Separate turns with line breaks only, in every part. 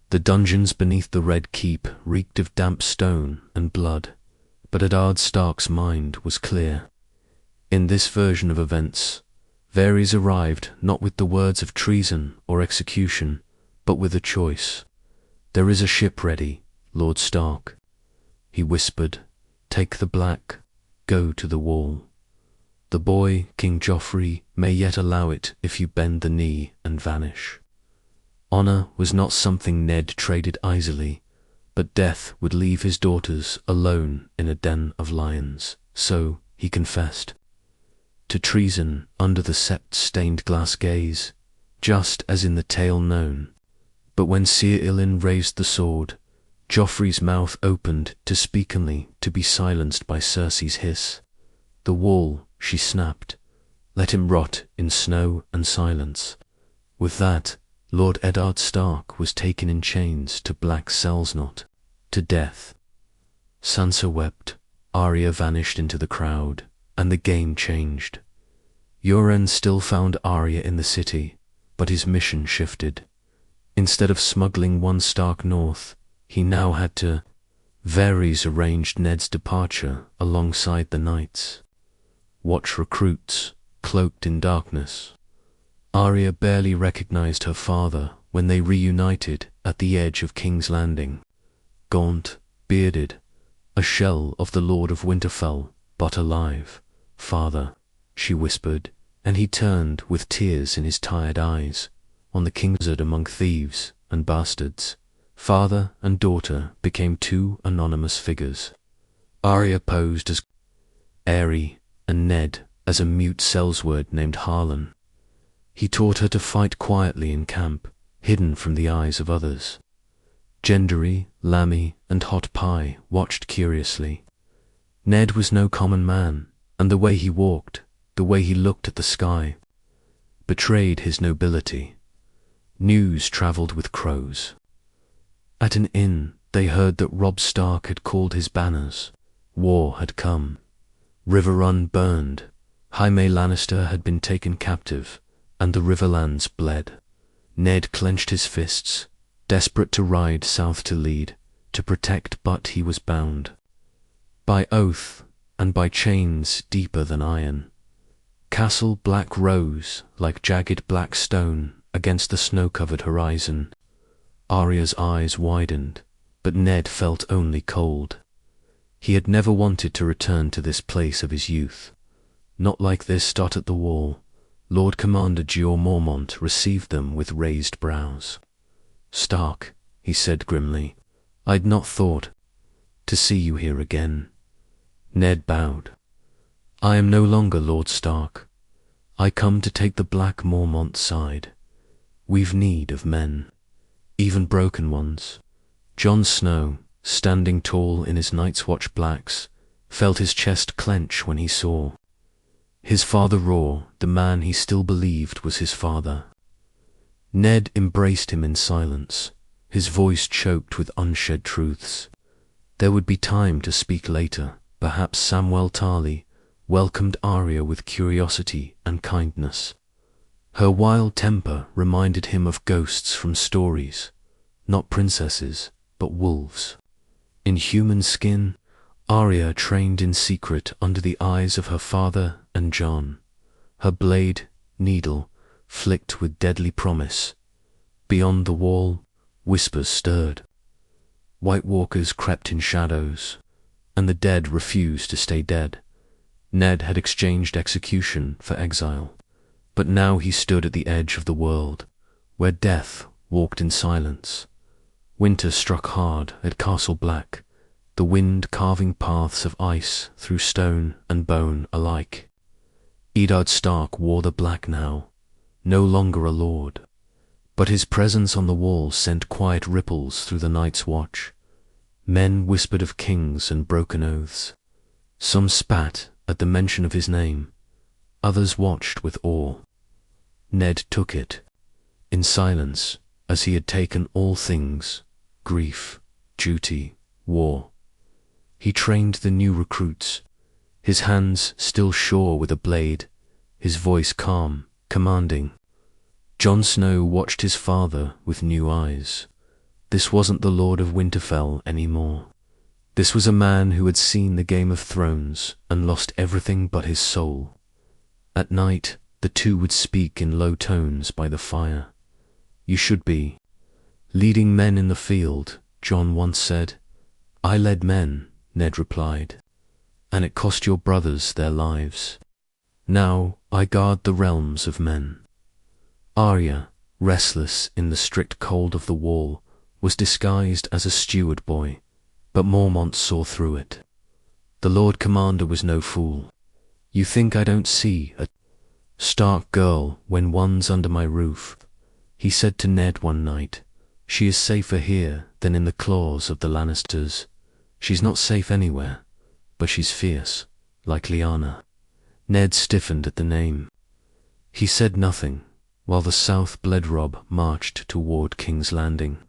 The dungeons beneath the Red Keep reeked of damp stone and blood, but Eddard Stark's mind was clear. In this version of events, Varys arrived not with the words of treason or execution, but with a choice. "There is a ship ready, Lord Stark," he whispered. "Take the black, go to the wall. The boy, King Joffrey, may yet allow it if you bend the knee and vanish." Honor was not something Ned traded easily, but death would leave his daughters alone in a den of lions, so he confessed to treason under the sept-stained glass gaze, just as in the tale known. But when Sir Ilyn raised the sword, Joffrey's mouth opened to speak only to be silenced by Cersei's hiss. "The wall," she snapped. "Let him rot in snow and silence." With that, Lord Eddard Stark was taken in chains to black cells, not to death. Sansa wept, Arya vanished into the crowd, and the game changed. Euron still found Arya in the city, but his mission shifted. Instead of smuggling one Stark north, he now had to. Varys arranged Ned's departure alongside the knights. Watch recruits, cloaked in darkness. Arya barely recognized her father when they reunited at the edge of King's Landing. Gaunt, bearded, a shell of the Lord of Winterfell, but alive. "Father," she whispered, and he turned with tears in his tired eyes. On the king's among thieves and bastards, father and daughter became two anonymous figures. Arya posed as Aerie and Ned as a mute sellsword named Harlan. He taught her to fight quietly in camp, hidden from the eyes of others. Gendry, Lammy, and Hot Pie watched curiously. Ned was no common man, and the way he walked, the way he looked at the sky, betrayed his nobility. News travelled with crows. At an inn, they heard that Robb Stark had called his banners. War had come. Riverrun burned. Jaime Lannister had been taken captive, and the Riverlands bled. Ned clenched his fists, desperate to ride south to lead, to protect, but he was bound. By oath, and by chains deeper than iron. Castle Black rose like jagged black stone against the snow-covered horizon. Arya's eyes widened, but Ned felt only cold. He had never wanted to return to this place of his youth. Not like this. At the wall, Lord Commander Jeor Mormont received them with raised brows. "Stark," he said grimly, "I'd not thought to see you here again." Ned bowed. "I am no longer Lord Stark. I come to take the Black Mormont side. We've need of men, even broken ones." Jon Snow, standing tall in his Night's Watch blacks, felt his chest clench when he saw his father roar, the man he still believed was his father. Ned embraced him in silence, his voice choked with unshed truths. There would be time to speak later. Perhaps Samwell Tarly welcomed Arya with curiosity and kindness. Her wild temper reminded him of ghosts from stories, not princesses, but wolves. In human skin, Arya trained in secret under the eyes of her father and Jon. Her blade, needle, flicked with deadly promise. Beyond the wall, whispers stirred. White Walkers crept in shadows, and the dead refused to stay dead. Ned had exchanged execution for exile, but now he stood at the edge of the world, where death walked in silence. Winter struck hard at Castle Black, the wind carving paths of ice through stone and bone alike. Eddard Stark wore the black now, no longer a lord, but his presence on the wall sent quiet ripples through the Night's Watch. Men whispered of kings and broken oaths. Some spat at the mention of his name, others watched with awe. Ned took it, in silence, as he had taken all things: grief, duty, war. He trained the new recruits, his hands still sure with a blade, his voice calm, commanding. Jon Snow watched his father with new eyes. This wasn't the Lord of Winterfell anymore. This was a man who had seen the Game of Thrones and lost everything but his soul. At night, the two would speak in low tones by the fire. "You should be leading men in the field," Jon once said. "I led men," Ned replied, "and it cost your brothers their lives. Now I guard the realms of men." Arya, restless in the strict cold of the wall, was disguised as a steward boy, but Mormont saw through it. The Lord Commander was no fool. "You think I don't see a Stark girl when one's under my roof," he said to Ned one night. "She is safer here than in the claws of the Lannisters. She's not safe anywhere, but she's fierce, like Lyanna." Ned stiffened at the name. He said nothing, while the South Bledrob marched toward King's Landing.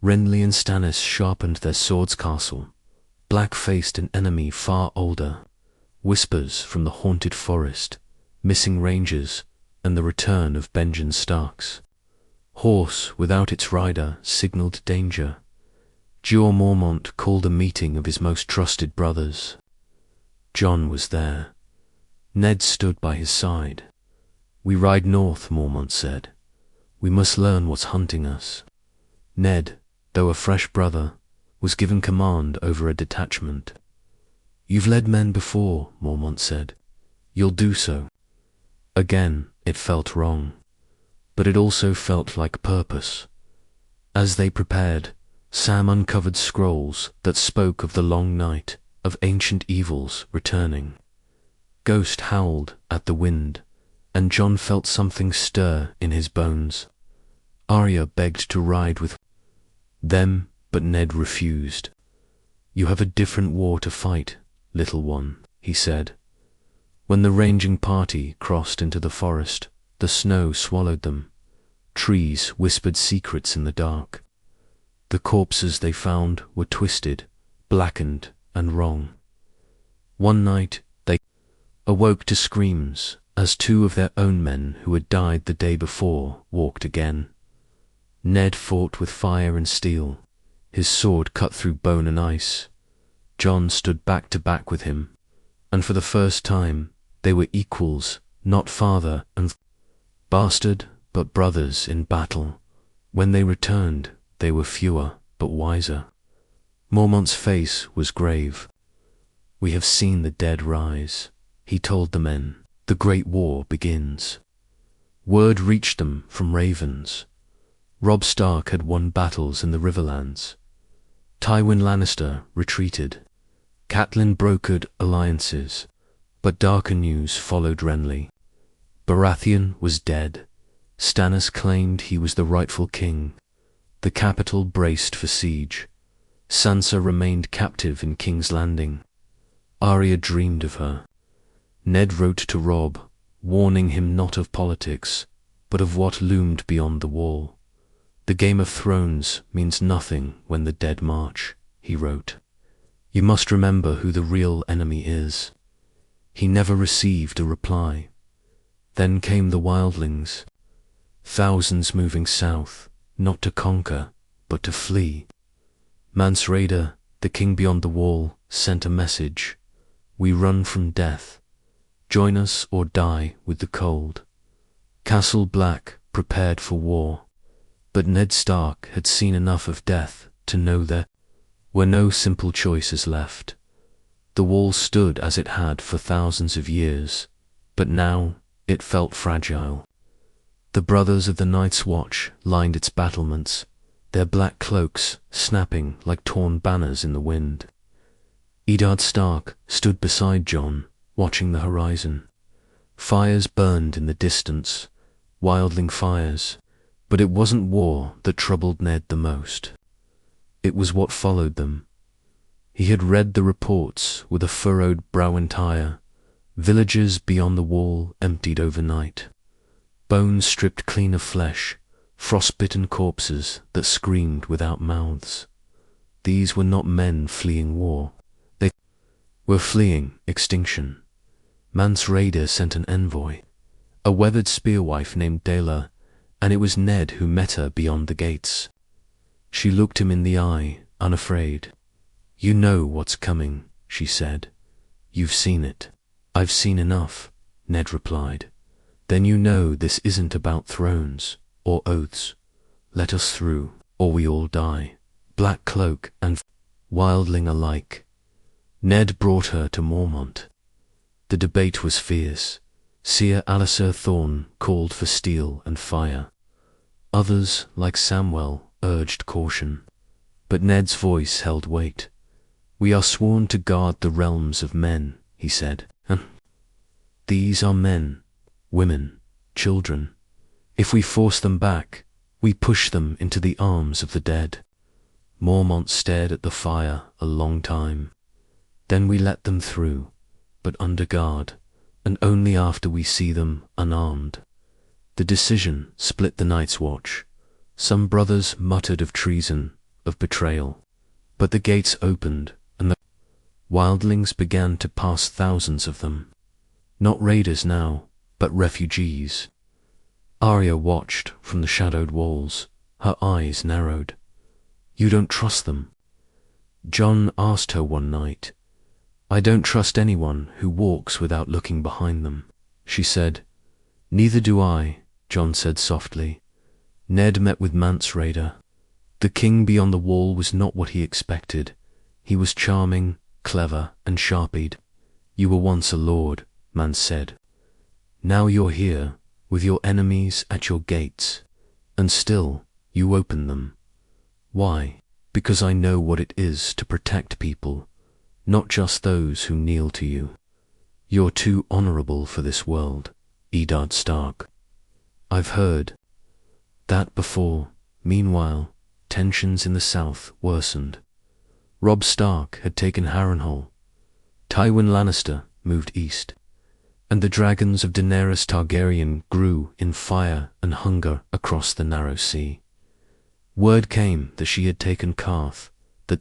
Renly and Stannis sharpened their swords castle, black-faced an enemy far older, whispers from the haunted forest, missing rangers, and the return of Benjen Starks. Horse without its rider signaled danger. Jeor Mormont called a meeting of his most trusted brothers. Jon was there. Ned stood by his side. "We ride north," Mormont said. "We must learn what's hunting us." Ned, though a fresh brother, was given command over a detachment. "You've led men before," Mormont said. "You'll do so." Again, it felt wrong, but it also felt like purpose. As they prepared, Sam uncovered scrolls that spoke of the long night, of ancient evils returning. Ghost howled at the wind, and Jon felt something stir in his bones. Arya begged to ride with them, but Ned refused. "You have a different war to fight, little one," he said. When the ranging party crossed into the forest, the snow swallowed them. Trees whispered secrets in the dark. The corpses they found were twisted, blackened, and wrong. One night they awoke to screams as two of their own men who had died the day before walked again. Ned fought with fire and steel. His sword cut through bone and ice. Jon stood back to back with him, and for the first time they were equals, not father and bastard, but brothers in battle. When they returned, they were fewer, but wiser. Mormont's face was grave. "We have seen the dead rise," he told the men. "The Great War begins." Word reached them from ravens. Robb Stark had won battles in the Riverlands. Tywin Lannister retreated. Catelyn brokered alliances, but darker news followed Renly. Baratheon was dead. Stannis claimed he was the rightful king. The capital braced for siege. Sansa remained captive in King's Landing. Arya dreamed of her. Ned wrote to Robb, warning him not of politics, but of what loomed beyond the wall. "The Game of Thrones means nothing when the dead march," he wrote. "You must remember who the real enemy is." He never received a reply. Then came the Wildlings, thousands moving south, not to conquer, but to flee. Mance Rayder, the king beyond the wall, sent a message: "We run from death. Join us or die with the cold." Castle Black prepared for war, but Ned Stark had seen enough of death to know there were no simple choices left. The wall stood as it had for thousands of years, but now it felt fragile. The brothers of the Night's Watch lined its battlements, their black cloaks snapping like torn banners in the wind. Eddard Stark stood beside Jon, watching the horizon. Fires burned in the distance, wildling fires, but it wasn't war that troubled Ned the most. It was what followed them. He had read the reports with a furrowed brow entire. Villages beyond the wall emptied overnight. Bones stripped clean of flesh, frostbitten corpses that screamed without mouths. These were not men fleeing war. They were fleeing extinction. Mance Rayder sent an envoy, a weathered spearwife named Dela, and it was Ned who met her beyond the gates. She looked him in the eye, unafraid. "You know what's coming," she said. "You've seen it." "I've seen enough," Ned replied. "Then you know this isn't about thrones or oaths. Let us through, or we all die, Black Cloak and Wildling alike." Ned brought her to Mormont. The debate was fierce. Seer Alistair Thorne called for steel and fire. Others, like Samwell, urged caution. But Ned's voice held weight. "We are sworn to guard the realms of men," he said. "And these are men, women, children. If we force them back, we push them into the arms of the dead." Mormont stared at the fire a long time. "Then we let them through, but under guard, and only after we see them unarmed." The decision split the Night's Watch. Some brothers muttered of treason, of betrayal. But the gates opened, and the wildlings began to pass, thousands of them. Not raiders now, but refugees. Arya watched from the shadowed walls, her eyes narrowed. "You don't trust them?" Jon asked her one night. "I don't trust anyone who walks without looking behind them," she said. "Neither do I," Jon said softly. Ned met with Mance Rayder. The king beyond the wall was not what he expected. He was charming, clever, and sharp-eyed. "You were once a lord," Mance said. "Now you're here, with your enemies at your gates, and still you open them. Why? Because I know what it is to protect people, not just those who kneel to you. You're too honorable for this world, Eddard Stark." "I've heard that before." Meanwhile, tensions in the south worsened. Robb Stark had taken Harrenhal. Tywin Lannister moved east. And the dragons of Daenerys Targaryen grew in fire and hunger across the narrow sea. Word came that she had taken Karth, that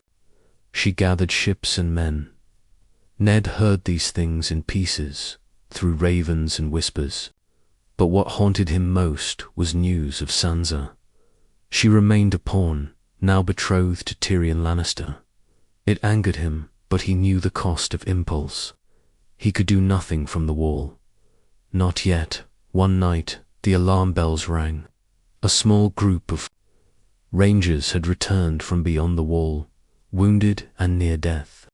she gathered ships and men. Ned heard these things in pieces, through ravens and whispers. But what haunted him most was news of Sansa. She remained a pawn, now betrothed to Tyrion Lannister. It angered him, but he knew the cost of impulse. He could do nothing from the wall. Not yet. One night, the alarm bells rang. A small group of rangers had returned from beyond the wall, wounded and near death.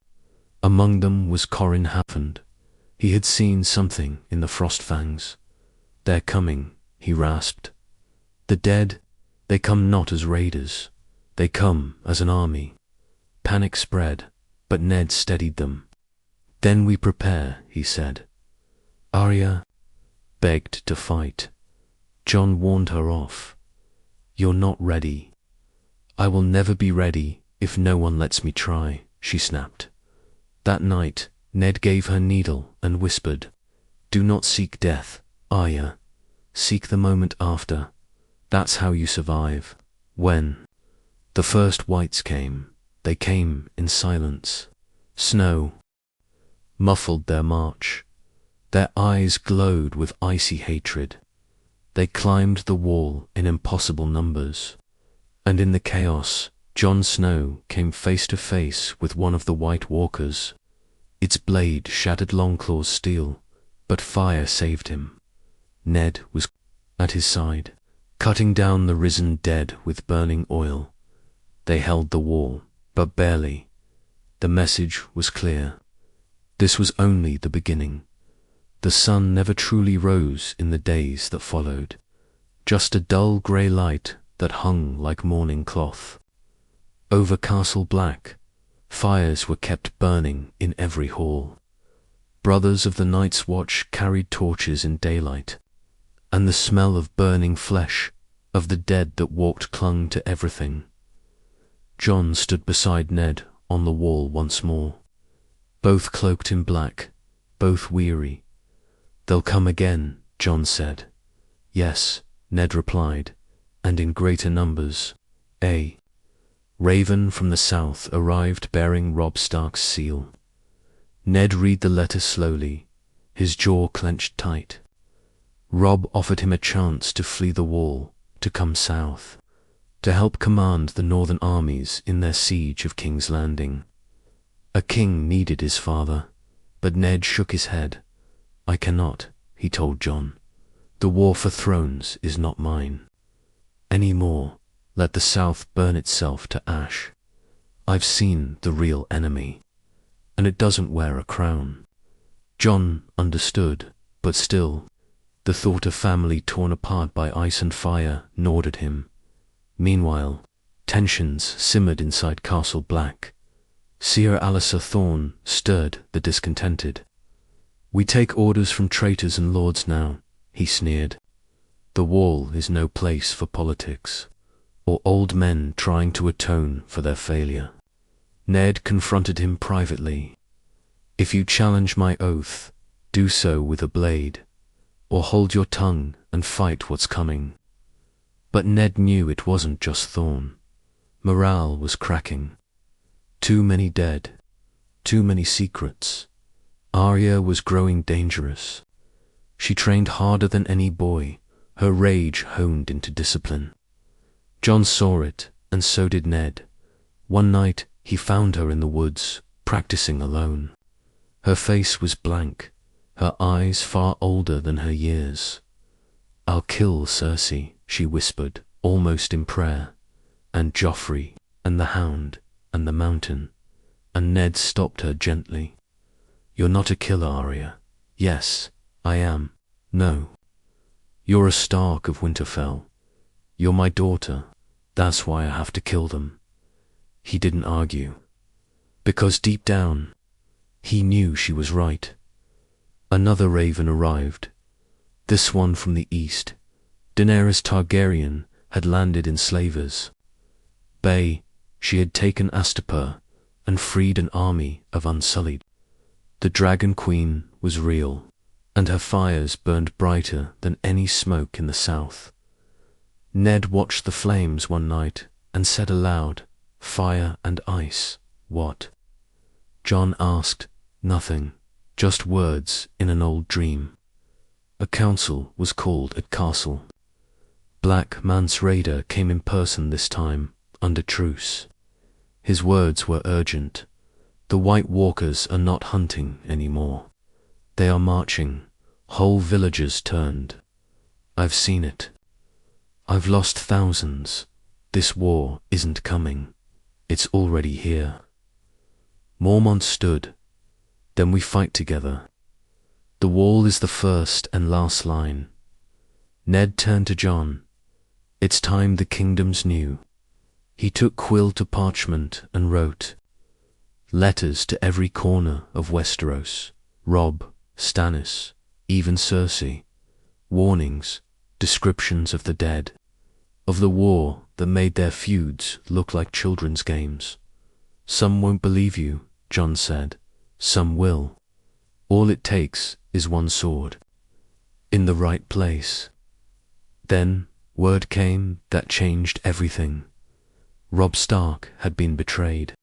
Among them was Corrin Havand. He had seen something in the Frostfangs. "They're coming," he rasped. "The dead, they come not as raiders. They come as an army." Panic spread, but Ned steadied them. "Then we prepare," he said. Arya begged to fight. Jon warned her off. "You're not ready." "I will never be ready if no one lets me try," she snapped. That night, Ned gave her needle and whispered, "Do not seek death, Arya. Seek the moment after. That's how you survive." When the first whites came, they came in silence. Snow muffled their march. Their eyes glowed with icy hatred. They climbed the wall in impossible numbers. And in the chaos, Jon Snow came face to face with one of the White Walkers. Its blade shattered Longclaw's steel, but fire saved him. Ned was at his side, cutting down the risen dead with burning oil. They held the wall, but barely. The message was clear. This was only the beginning. The sun never truly rose in the days that followed, just a dull grey light that hung like mourning cloth. Over Castle Black, fires were kept burning in every hall. Brothers of the Night's Watch carried torches in daylight, and the smell of burning flesh, of the dead that walked, clung to everything. Jon stood beside Ned on the wall once more, both cloaked in black, both weary. "They'll come again," Jon said. "Yes," Ned replied, "and in greater numbers." A raven from the south arrived bearing Robb Stark's seal. Ned read the letter slowly, his jaw clenched tight. Robb offered him a chance to flee the wall, to come south. to help command the northern armies in their siege of King's Landing. A king needed his father, but Ned shook his head. "I cannot," he told Jon. "The war for thrones is not mine. Any more, let the South burn itself to ash. I've seen the real enemy, and it doesn't wear a crown." Jon understood, but still, the thought of family torn apart by ice and fire gnawed at him. Meanwhile, tensions simmered inside Castle Black. Seer Alliser Thorne stirred the discontented. "We take orders from traitors and lords now," he sneered. "The Wall is no place for politics, or old men trying to atone for their failure." Ned confronted him privately. "If you challenge my oath, do so with a blade, or hold your tongue and fight what's coming." But Ned knew it wasn't just Thorne. Morale was cracking. Too many dead, too many secrets. Arya was growing dangerous. She trained harder than any boy, her rage honed into discipline. Jon saw it, and so did Ned. One night he found her in the woods, practicing alone. Her face was blank, her eyes far older than her years. "I'll kill Cersei," she whispered, almost in prayer, "and Joffrey, and the Hound, and the Mountain." And Ned stopped her gently. "You're not a killer, Arya." "Yes, I am." "No. You're a Stark of Winterfell. You're my daughter. That's why I have to kill them." He didn't argue, because deep down, he knew she was right. Another raven arrived, this one from the east. Daenerys Targaryen had landed in Slavers Bay. She had taken Astapor and freed an army of Unsullied. The Dragon Queen was real, and her fires burned brighter than any smoke in the south. Ned watched the flames one night and said aloud, "Fire and ice, what?" Jon asked, "Nothing, just words in an old dream." A council was called at Castle. Black Mance Rayder came in person this time, under truce. His words were urgent. "The White Walkers are not hunting anymore. They are marching. Whole villages turned. I've seen it. I've lost thousands. This war isn't coming. It's already here." Mormont stood. "Then we fight together. The Wall is the first and last line." Ned turned to Jon. "It's time the kingdoms knew." He took quill to parchment and wrote letters to every corner of Westeros, Robb, Stannis, even Cersei, warnings, descriptions of the dead, of the war that made their feuds look like children's games. "Some won't believe you," Jon said. "Some will. All it takes is one sword, in the right place." Then word came that changed everything. Robb Stark had been betrayed.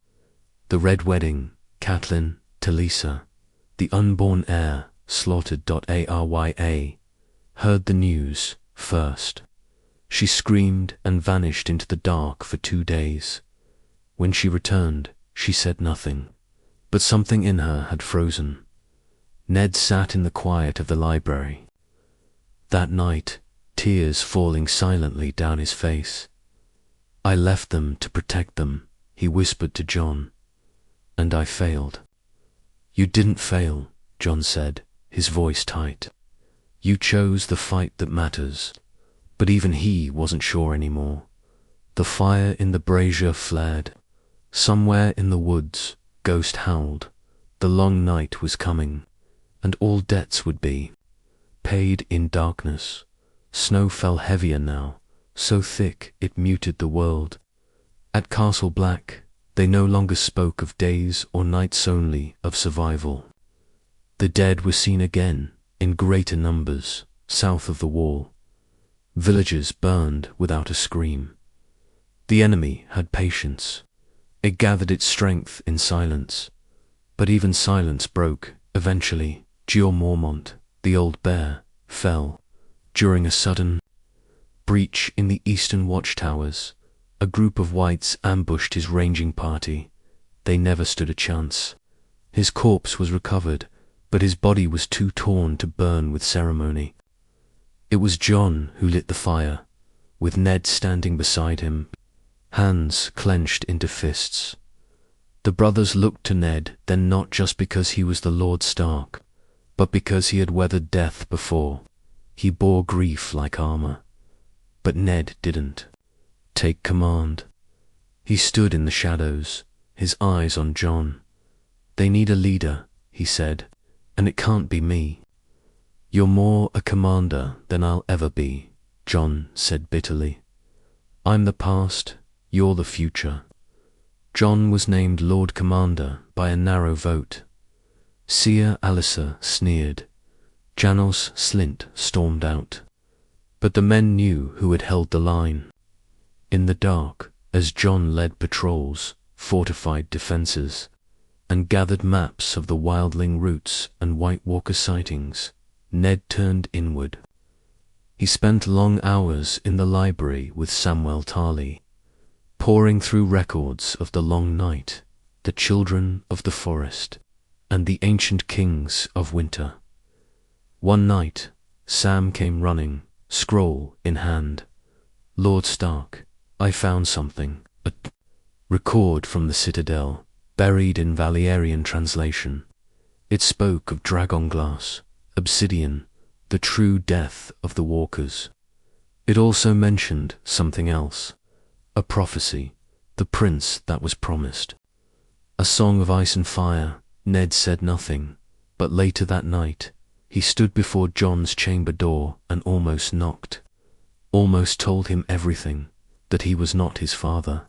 The Red Wedding, Catelyn, Talisa, the unborn heir, slaughtered. Arya heard the news first. She screamed and vanished into the dark for 2 days. When she returned, she said nothing, but something in her had frozen. Ned sat in the quiet of the library. That night, tears falling silently down his face. "I left them to protect them," he whispered to Jon, "and I failed." "You didn't fail," Jon said, his voice tight. "You chose the fight that matters." But even he wasn't sure anymore. The fire in the brazier flared. Somewhere in the woods, Ghost howled. The long night was coming, and all debts would be paid in darkness. Snow fell heavier now, so thick it muted the world. At Castle Black, they no longer spoke of days or nights, only of survival. The dead were seen again, in greater numbers, south of the Wall. Villages burned without a scream. The enemy had patience. It gathered its strength in silence. But even silence broke. Eventually, Jeor Mormont, the old bear, fell during a sudden breach in the eastern watchtowers. A group of whites ambushed his ranging party. They never stood a chance. His corpse was recovered, but his body was too torn to burn with ceremony. It was Jon who lit the fire, with Ned standing beside him, hands clenched into fists. The brothers looked to Ned then not just because he was the Lord Stark, but because he had weathered death before. He bore grief like armor. But Ned didn't take command. He stood in the shadows, his eyes on Jon. "They need a leader," he said, "and it can't be me." "You're more a commander than I'll ever be," Jon said bitterly. "I'm the past, you're the future." Jon was named Lord Commander by a narrow vote. Seer Alliser sneered. Janos Slint stormed out. But the men knew who had held the line. In the dark, as Jon led patrols, fortified defenses, and gathered maps of the Wildling routes and White Walker sightings, Ned turned inward. He spent long hours in the library with Samwell Tarly, poring through records of the Long Night, the Children of the Forest, and the Ancient Kings of Winter. One night, Sam came running, scroll in hand. "Lord Stark, I found something, a record from the Citadel, buried in Valyrian translation. It spoke of dragonglass, obsidian, the true death of the walkers. It also mentioned something else, a prophecy, the prince that was promised. A song of ice and fire." Ned said nothing, but later that night, he stood before Jon's chamber door and almost knocked. Almost told him everything, that he was not his father,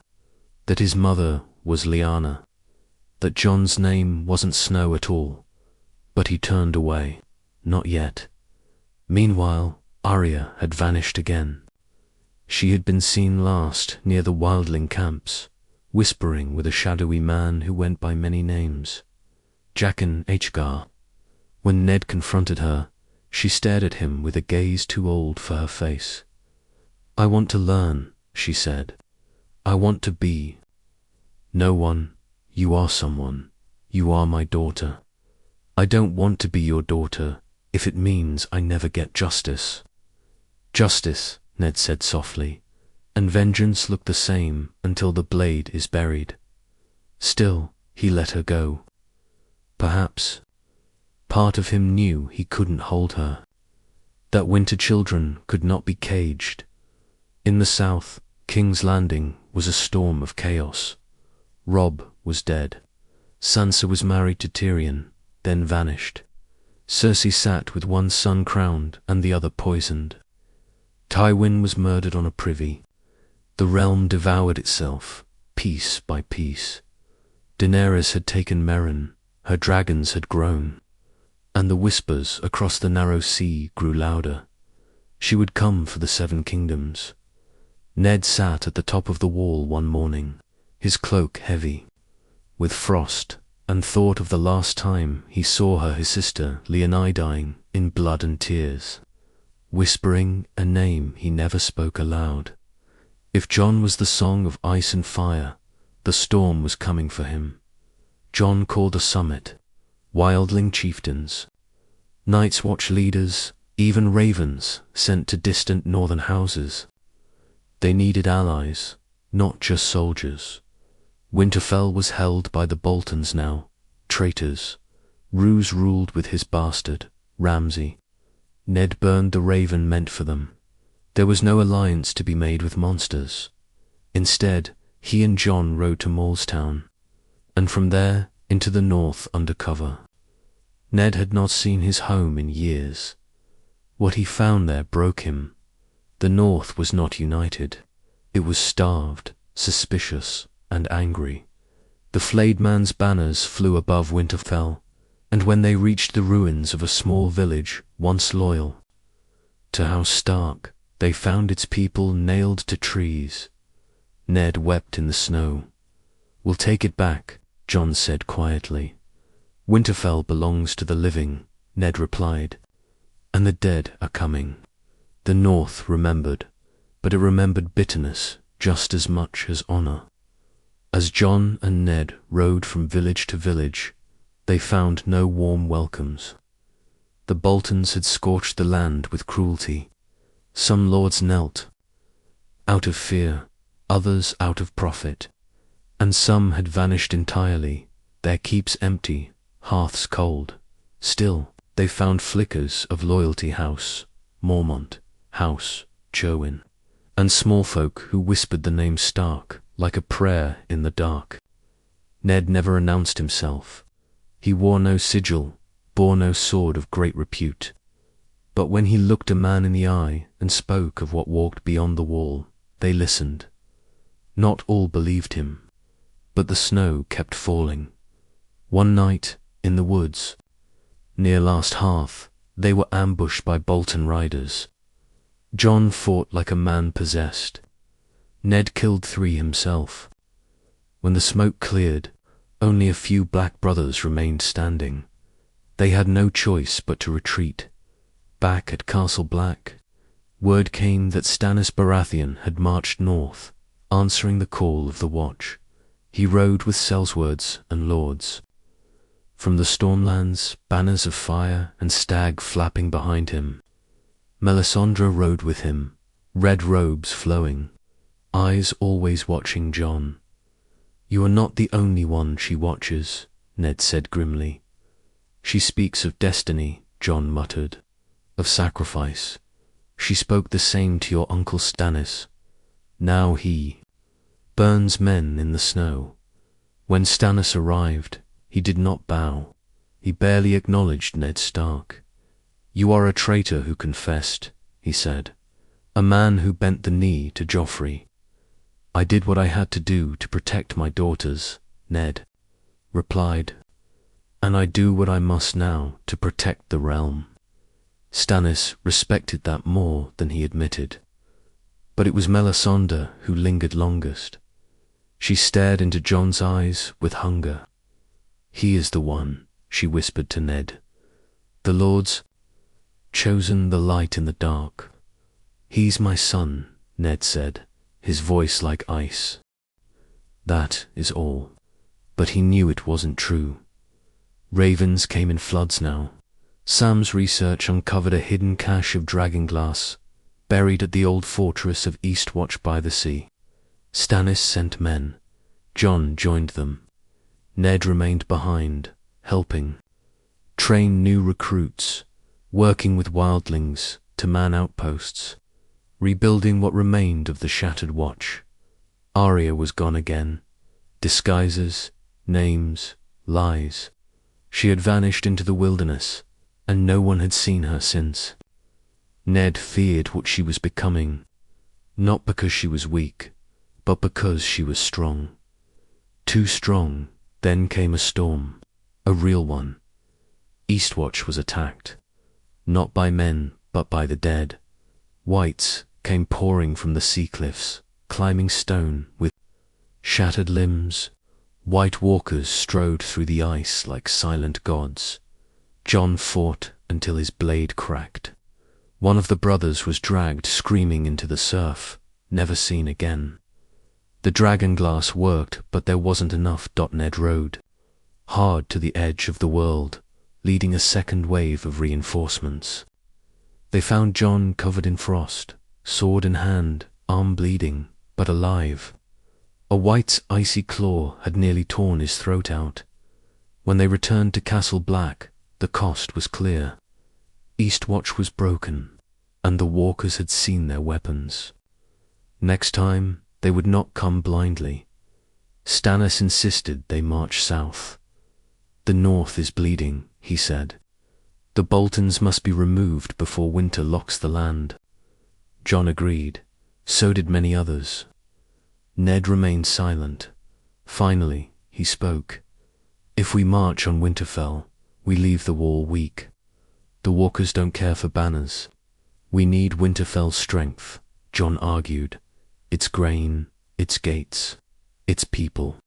that his mother was Lyanna, that Jon's name wasn't Snow at all. But he turned away. Not yet. Meanwhile, Arya had vanished again. She had been seen last near the Wildling camps, whispering with a shadowy man who went by many names. Jaqen Hgar. When Ned confronted her, she stared at him with a gaze too old for her face. "I want to learn," she said. "I want to be. No one. You are someone. You are my daughter. I don't want to be your daughter if it means I never get justice." "Justice," Ned said softly, "and vengeance look the same until the blade is buried." Still, he let her go. Perhaps part of him knew he couldn't hold her, that winter children could not be caged. In the south, King's Landing was a storm of chaos. Robb was dead. Sansa was married to Tyrion, then vanished. Cersei sat with one son crowned and the other poisoned. Tywin was murdered on a privy. The realm devoured itself, piece by piece. Daenerys had taken Meereen, her dragons had grown, and the whispers across the narrow sea grew louder. She would come for the 7 kingdoms. Ned sat at the top of the wall one morning, his cloak heavy with frost, and thought of the last time he saw her, his sister Leonidine, in blood and tears, whispering a name he never spoke aloud. If Jon was the song of ice and fire, the storm was coming for him. Jon called a summit, Wildling chieftains, Night's Watch leaders, even ravens sent to distant northern houses. They needed allies, not just soldiers. Winterfell was held by the Boltons now, traitors. Roose ruled with his bastard, Ramsay. Ned burned the raven meant for them. There was no alliance to be made with monsters. Instead, he and Jon rode to Maulstown, and from there into the north under cover. Ned had not seen his home in years. What he found there broke him. The north was not united. It was starved, suspicious, and angry. The flayed man's banners flew above Winterfell, and when they reached the ruins of a small village once loyal to House Stark, they found its people nailed to trees. Ned wept in the snow. "We'll take it back," Jon said quietly. "Winterfell belongs to the living," Ned replied, "and the dead are coming." The north remembered, but it remembered bitterness just as much as honor. As Jon and Ned rode from village to village, they found no warm welcomes. The Boltons had scorched the land with cruelty. Some lords knelt, out of fear, others out of profit, and some had vanished entirely, their keeps empty, hearths cold. Still, they found flickers of loyalty, House Mormont, House Cherwin, and small folk who whispered the name Stark like a prayer in the dark. Ned never announced himself. He wore no sigil, bore no sword of great repute. But when he looked a man in the eye and spoke of what walked beyond the wall, they listened. Not all believed him, but the snow kept falling. One night, in the woods, near Last Hearth, they were ambushed by Bolton riders. Jon fought like a man possessed. Ned killed 3 himself. When the smoke cleared, only a few black brothers remained standing. They had no choice but to retreat. Back at Castle Black, word came that Stannis Baratheon had marched north, answering the call of the Watch. He rode with sellswords and lords. From the Stormlands, banners of fire and stag flapping behind him. Melisandre rode with him, red robes flowing, eyes always watching Jon. "You are not the only one she watches," Ned said grimly. "She speaks of destiny," Jon muttered, "of sacrifice. She spoke the same to your uncle Stannis. Now he burns men in the snow." When Stannis arrived, he did not bow. He barely acknowledged Ned Stark. "You are a traitor who confessed," he said. "A man who bent the knee to Joffrey." "I did what I had to do to protect my daughters," Ned replied. "And I do what I must now to protect the realm." Stannis respected that more than he admitted. But it was Melisandre who lingered longest. She stared into Jon's eyes with hunger. "He is the one," she whispered to Ned. "The Lord's chosen the light in the dark." "He's my son," Ned said, his voice like ice. That is all. But he knew it wasn't true. Ravens came in floods now. Sam's research uncovered a hidden cache of dragonglass, buried at the old fortress of Eastwatch by the sea. Stannis sent men. Jon joined them. Ned remained behind, helping. Train new recruits, working with wildlings to man outposts, rebuilding what remained of the shattered watch. Arya was gone again. Disguises, names, lies. She had vanished into the wilderness, and no one had seen her since. Ned feared what she was becoming, not because she was weak, but because she was strong. Too strong. Then came a storm, a real one. Eastwatch was attacked, not by men, but by the dead. Whites came pouring from the sea cliffs, climbing stone with shattered limbs. White walkers strode through the ice like silent gods. Jon fought until his blade cracked. One of the brothers was dragged screaming into the surf, never seen again. The dragonglass worked, but there wasn't enough. Ned rode hard to the edge of the world, leading a second wave of reinforcements. They found Jon covered in frost, sword in hand, arm bleeding, but alive. A white's icy claw had nearly torn his throat out. When they returned to Castle Black, the cost was clear. Eastwatch was broken, and the walkers had seen their weapons. Next time, they would not come blindly. Stannis insisted they march south. "The north is bleeding," he said. "The Boltons must be removed before winter locks the land." Jon agreed. So did many others. Ned remained silent. Finally, he spoke. "If we march on Winterfell, we leave the wall weak. The walkers don't care for banners. We need Winterfell's strength," Jon argued. "Its grain, its gates, its people.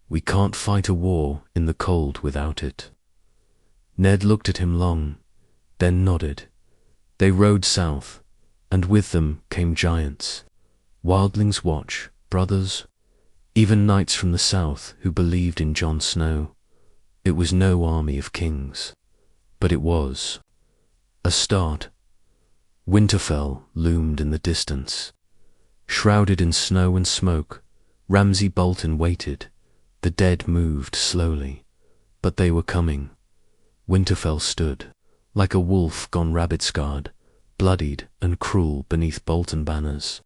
We can't fight a war in the cold without it." Ned looked at him long, then nodded. They rode south, and with them came giants. Wildling's watch, brothers, even knights from the south who believed in Jon Snow. It was no army of kings, but it was a start. Winterfell loomed in the distance. Shrouded in snow and smoke, Ramsay Bolton waited. The dead moved slowly, but they were coming. Winterfell stood, like a wolf gone rabbit-scarred, bloodied and cruel beneath Bolton banners.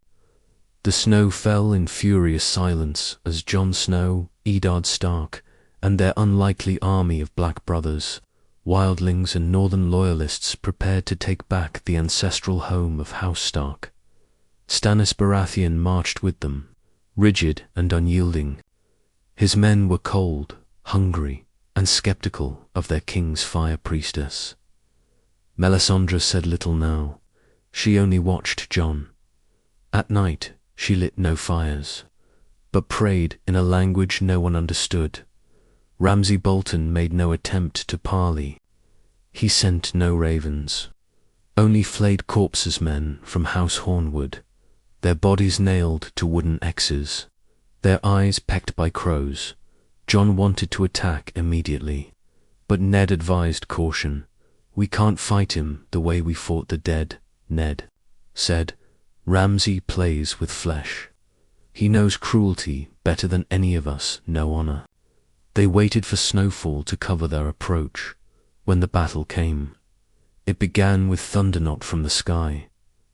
The snow fell in furious silence as Jon Snow, Eddard Stark, and their unlikely army of black brothers, wildlings and northern loyalists prepared to take back the ancestral home of House Stark. Stannis Baratheon marched with them, rigid and unyielding. His men were cold, hungry, and skeptical of their king's fire priestess. Melisandre said little now. She only watched Jon. At night, she lit no fires, but prayed in a language no one understood. Ramsay Bolton made no attempt to parley. He sent no ravens, only flayed corpses men from House Hornwood, their bodies nailed to wooden X's, their eyes pecked by crows. Jon wanted to attack immediately, but Ned advised caution. "We can't fight him the way we fought the dead," Ned said. "Ramsay plays with flesh. He knows cruelty better than any of us know honor." They waited for snowfall to cover their approach. When the battle came, it began with thunder not from the sky,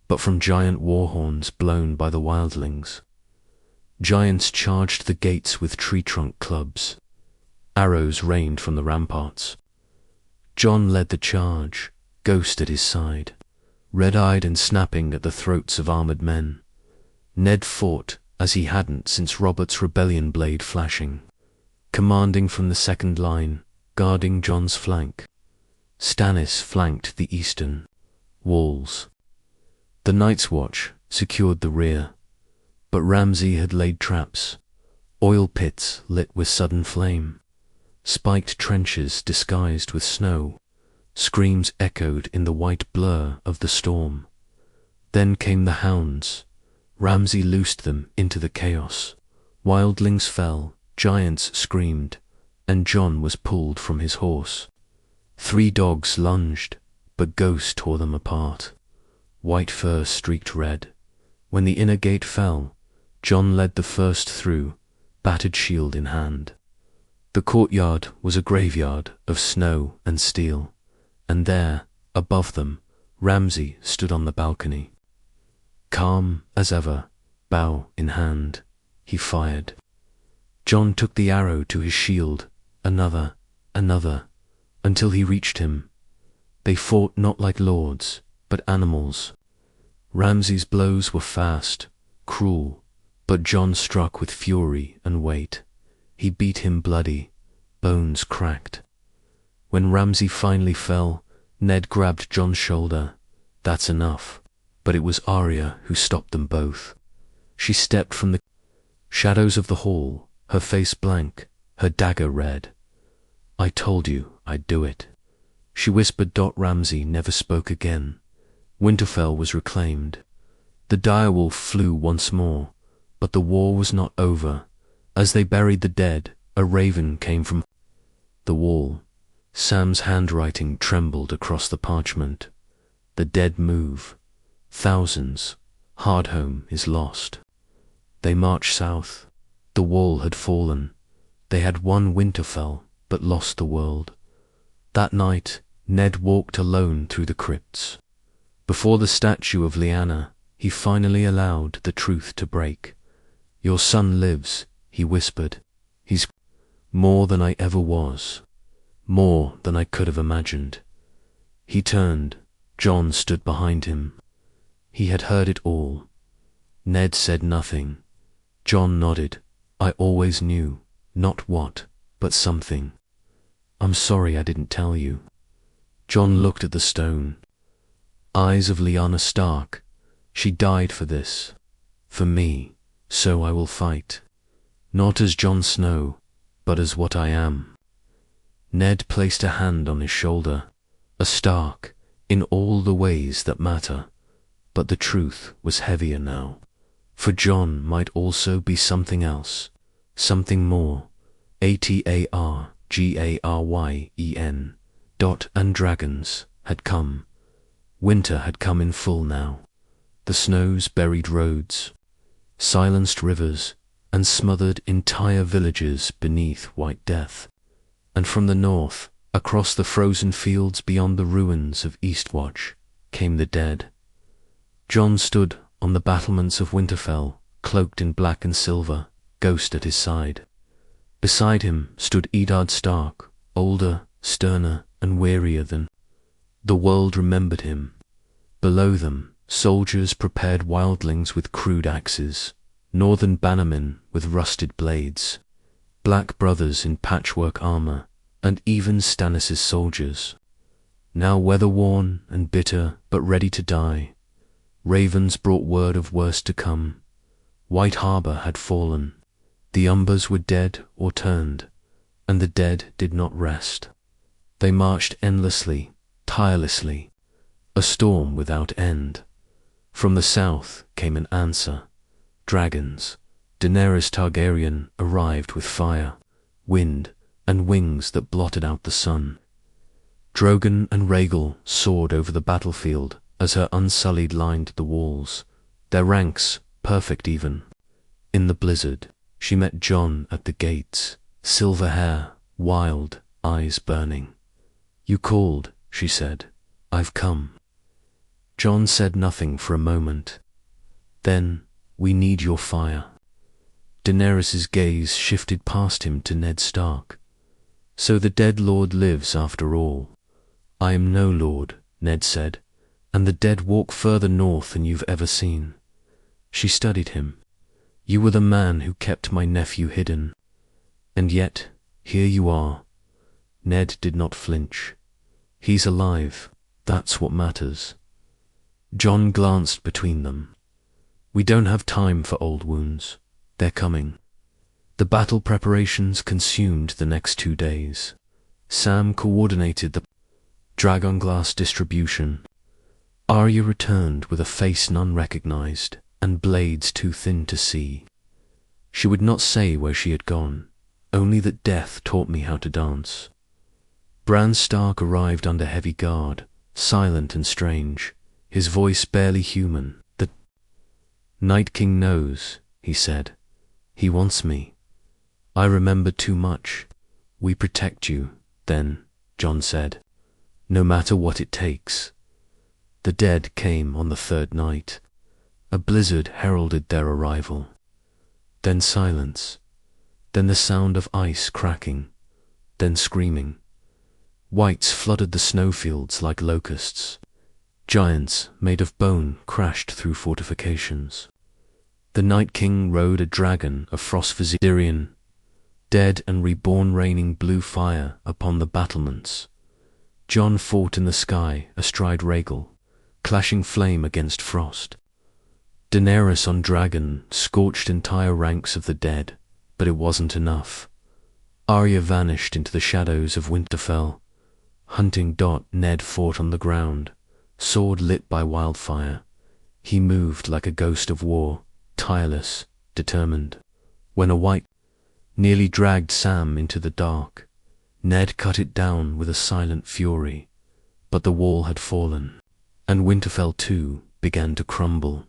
but from giant war horns blown by the wildlings. Giants charged the gates with tree-trunk clubs. Arrows rained from the ramparts. Jon led the charge, Ghost at his side, red-eyed and snapping at the throats of armored men. Ned fought as he hadn't since Robert's rebellion blade flashing, commanding from the second line, guarding Jon's flank. Stannis flanked the eastern walls. The Night's Watch secured the rear, but Ramsay had laid traps, oil pits lit with sudden flame, spiked trenches disguised with snow. Screams echoed in the white blur of the storm. Then came the hounds. Ramsay loosed them into the chaos. Wildlings fell, giants screamed, and Jon was pulled from his horse. 3 dogs lunged, but Ghost tore them apart. White fur streaked red. When the inner gate fell, Jon led the first through, battered shield in hand. The courtyard was a graveyard of snow and steel, and there, above them, Ramsay stood on the balcony. Calm as ever, bow in hand, he fired. Jon took the arrow to his shield, another, until he reached him. They fought not like lords, but animals. Ramsay's blows were fast, cruel, but Jon struck with fury and weight. He beat him bloody, bones cracked. When Ramsay finally fell, Ned grabbed Jon's shoulder. "That's enough." But it was Arya who stopped them both. She stepped from the shadows of the hall, her face blank, her dagger red. "I told you I'd do it," she whispered. Ramsay never spoke again. Winterfell was reclaimed. The direwolf flew once more, but the war was not over. As they buried the dead, a raven came from the wall. Sam's handwriting trembled across the parchment. "The dead move. Thousands. Hardhome is lost." They marched south. The wall had fallen. They had won Winterfell, but lost the world. That night, Ned walked alone through the crypts. Before the statue of Lyanna, he finally allowed the truth to break. "Your son lives," he whispered. "He's more than I ever was. More than I could have imagined." He turned. Jon stood behind him. He had heard it all. Ned said nothing. Jon nodded. "I always knew. Not what, but something. I'm sorry I didn't tell you." Jon looked at the stone. Eyes of Lyanna Stark. "She died for this. For me. So I will fight. Not as Jon Snow, but as what I am." Ned placed a hand on his shoulder. A Stark, in all the ways that matter. But the truth was heavier now. For Jon might also be something else, something more. Atargaryen. And dragons had come. Winter had come in full now. The snows buried roads, silenced rivers, and smothered entire villages beneath white death. And from the north, across the frozen fields beyond the ruins of Eastwatch, came the dead. Jon stood on the battlements of Winterfell, cloaked in black and silver, Ghost at his side. Beside him stood Eddard Stark, older, sterner, and wearier than. The world remembered him. Below them, soldiers prepared wildlings with crude axes, northern bannermen with rusted blades, black brothers in patchwork armor, and even Stannis' soldiers. Now weather-worn and bitter but ready to die, ravens brought word of worse to come. White Harbor had fallen. The Umbers were dead or turned, and the dead did not rest. They marched endlessly, tirelessly, a storm without end. From the south came an answer. Dragons. Daenerys Targaryen arrived with fire, wind, and wings that blotted out the sun. Drogon and Rhaegal soared over the battlefield as her unsullied lined the walls, their ranks perfect even. In the blizzard, she met Jon at the gates, silver hair, wild, eyes burning. "You called," she said. "I've come." Jon said nothing for a moment. Then, "We need your fire." Daenerys' gaze shifted past him to Ned Stark. "So the dead lord lives after all." "I am no lord," Ned said, "and the dead walk further north than you've ever seen." She studied him. "You were the man who kept my nephew hidden. And yet, here you are." Ned did not flinch. "He's alive. That's what matters." Jon glanced between them. "We don't have time for old wounds. They're coming." The battle preparations consumed the next 2 days. Sam coordinated the dragonglass distribution. Arya returned with a face none recognized and blades too thin to see. She would not say where she had gone, only that death taught me how to dance. Bran Stark arrived under heavy guard, silent and strange, his voice barely human. "The Night King knows," he said. "He wants me. I remember too much." "We protect you, then," Jon said. "No matter what it takes." The dead came on the third night. A blizzard heralded their arrival. Then silence. Then the sound of ice cracking. Then screaming. Whites flooded the snowfields like locusts. Giants made of bone crashed through fortifications. The Night King rode a dragon of frost Viserion. Dead and reborn raining blue fire upon the battlements. Jon fought in the sky astride Rhaegal, clashing flame against frost. Daenerys on dragon scorched entire ranks of the dead, but it wasn't enough. Arya vanished into the shadows of Winterfell. Hunting Ned fought on the ground, sword lit by wildfire. He moved like a ghost of war, tireless, determined. When a white nearly dragged Sam into the dark, Ned cut it down with a silent fury. But the wall had fallen, and Winterfell too began to crumble.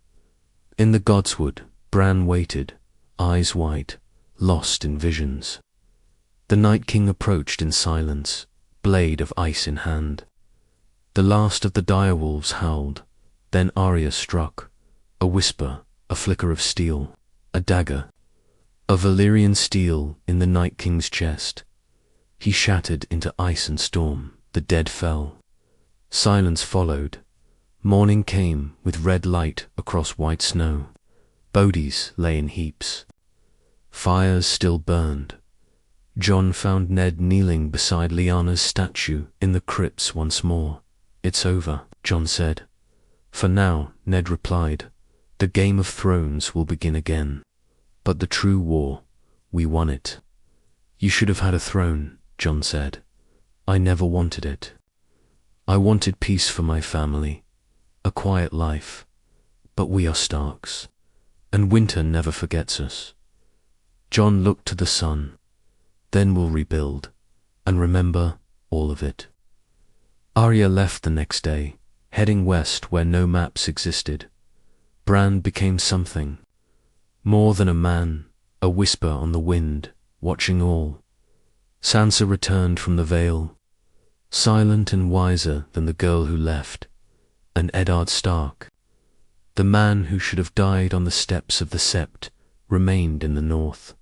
In the Godswood, Bran waited, eyes wide, lost in visions. The Night King approached in silence, blade of ice in hand. The last of the direwolves howled, then Arya struck. A whisper, a flicker of steel, a dagger. A Valyrian steel in the Night King's chest. He shattered into ice and storm. The dead fell. Silence followed. Morning came with red light across white snow. Bodies lay in heaps. Fires still burned. Jon found Ned kneeling beside Lyanna's statue in the crypts once more. "It's over," Jon said. "For now," Ned replied. "The Game of Thrones will begin again. But the true war, we won it." "You should have had a throne," Jon said. "I never wanted it. I wanted peace for my family, a quiet life. But we are Starks, and winter never forgets us. Jon looked to the sun. Then we'll rebuild, and remember all of it. Arya left the next day, heading west where no maps existed. Bran became something. More than a man, a whisper on the wind, watching all. Sansa returned from the Vale, silent and wiser than the girl who left, and Eddard Stark, the man who should have died on the steps of the Sept, remained in the north.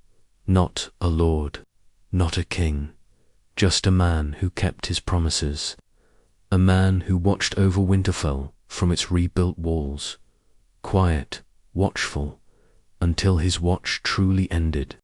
Not a lord, not a king, just a man who kept his promises, a man who watched over Winterfell from its rebuilt walls, quiet, watchful, until his watch truly ended.